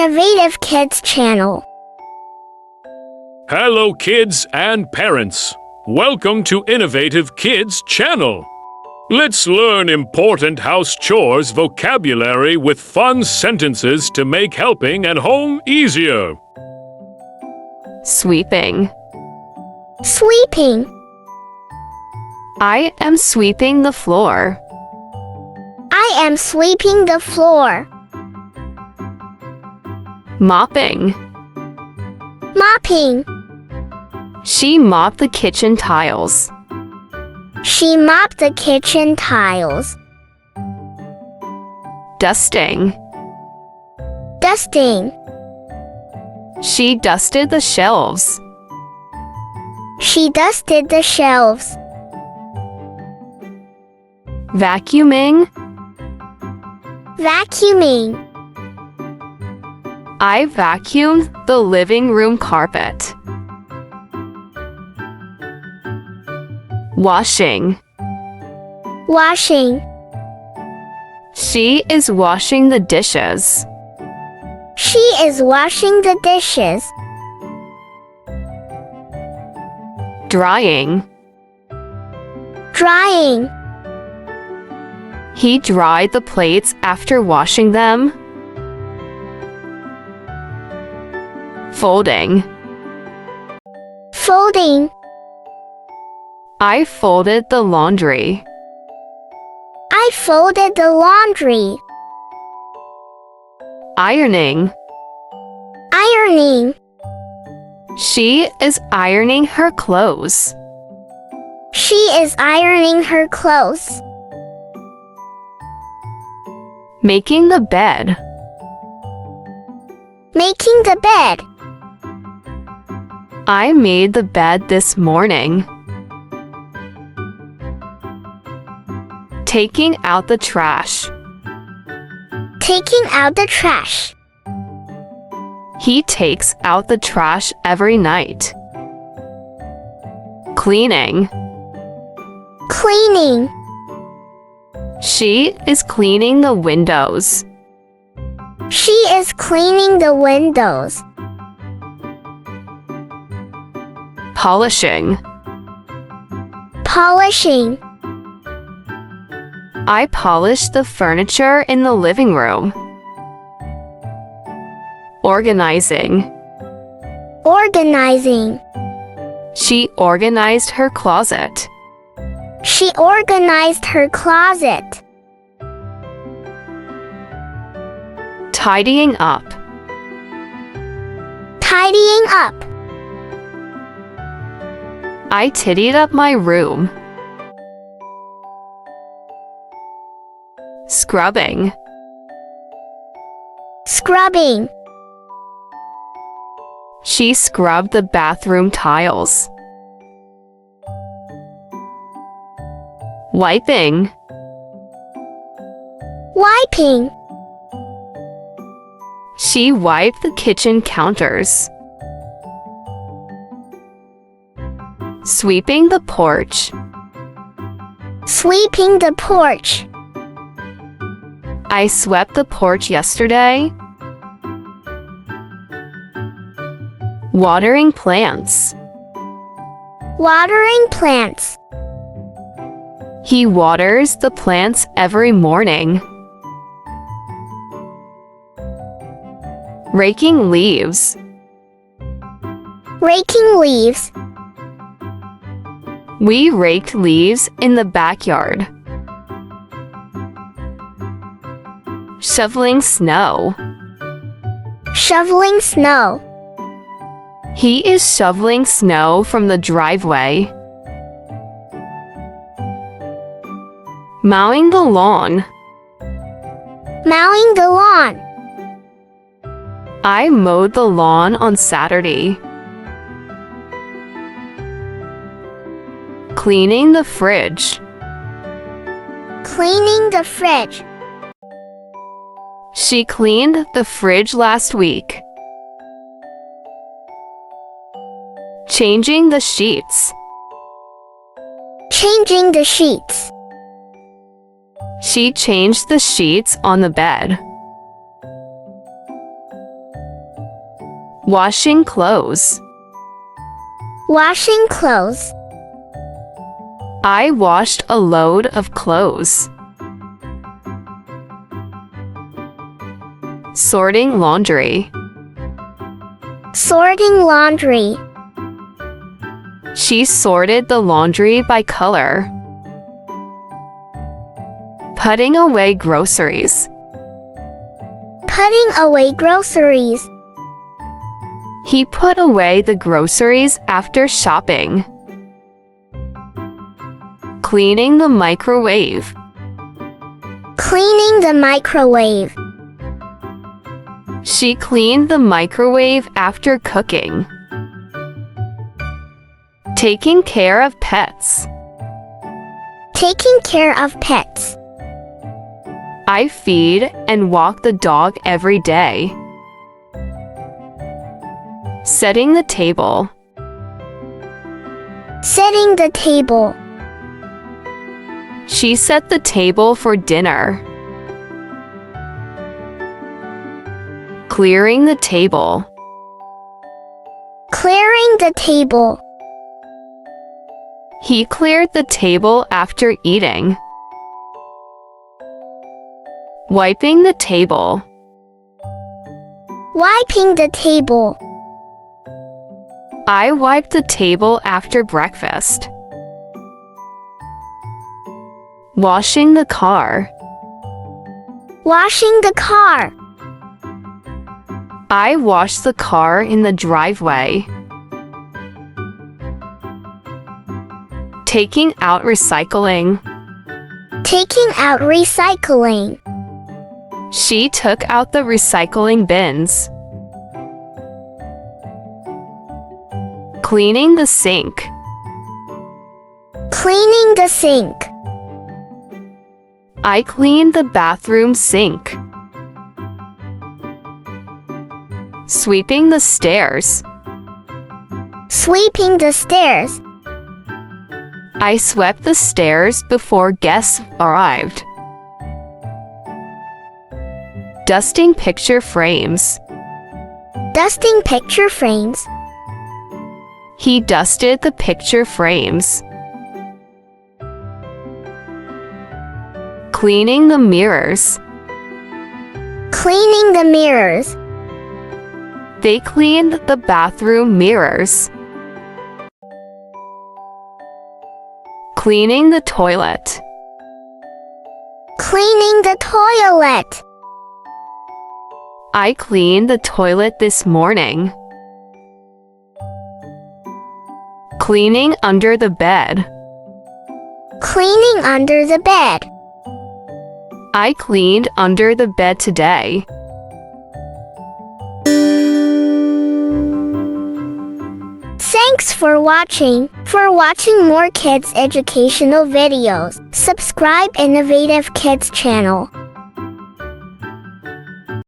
Innovative Kids channel. Hello kids and parents. Welcome to Innovative Kids channel. Let's learn important house chores vocabulary with fun sentences to make helping at home easier. Sweeping. Sweeping. I am sweeping the floor. I am sweeping the floor. Mopping. Mopping. She mopped the kitchen tiles. She mopped the kitchen tiles. Dusting. Dusting. She dusted the shelves. She dusted the shelves. Vacuuming. Vacuuming. I vacuumed the living room carpet. Washing. Washing. She is washing the dishes. She is washing the dishes. Drying. Drying. He dried the plates after washing them. Folding. Folding. I folded the laundry. I folded the laundry. Ironing. Ironing. She is ironing her clothes. She is ironing her clothes. Making the bed. Making the bed. I made the bed this morning. Taking out the trash. Taking out the trash. He takes out the trash every night. Cleaning. Cleaning. She is cleaning the windows. She is cleaning the windows. Polishing. Polishing. I polished the furniture in the living room. Organizing. Organizing. She organized her closet. She organized her closet. Tidying up. Tidying up. I tidied up my room. Scrubbing. Scrubbing. She scrubbed the bathroom tiles. Wiping. Wiping. She wiped the kitchen counters. Sweeping the porch. Sweeping the porch. I swept the porch yesterday. Watering plants. Watering plants. He waters the plants every morning. Raking leaves. Raking leaves. We raked leaves in the backyard. Shoveling snow. Shoveling snow. He is shoveling snow from the driveway. Mowing the lawn. Mowing the lawn. I mowed the lawn on Saturday. Cleaning the fridge. Cleaning the fridge. She cleaned the fridge last week. Changing the sheets. Changing the sheets. She changed the sheets on the bed. Washing clothes. Washing clothes. I washed a load of clothes. Sorting laundry. Sorting laundry. She sorted the laundry by color. Putting away groceries. Putting away groceries. He put away the groceries after shopping. Cleaning the microwave. Cleaning the microwave. She cleaned the microwave after cooking. Taking care of pets. Taking care of pets. I feed and walk the dog every day. Setting the table. Setting the table. She set the table for dinner. Clearing the table. Clearing the table. He cleared the table after eating. Wiping the table. Wiping the table. I wiped the table after breakfast. Washing the car. Washing the car. I washed the car in the driveway. Taking out recycling. Taking out recycling. She took out the recycling bins. Cleaning the sink. Cleaning the sink. I cleaned the bathroom sink. Sweeping the stairs. Sweeping the stairs. I swept the stairs before guests arrived. Dusting picture frames. Dusting picture frames. He dusted the picture frames. Cleaning the mirrors. Cleaning the mirrors. They cleaned the bathroom mirrors. Cleaning the toilet. Cleaning the toilet. I cleaned the toilet this morning. Cleaning under the bed. Cleaning under the bed. I cleaned under the bed today. Thanks for watching. For watching more kids educational videos, subscribe Innovative Kids channel.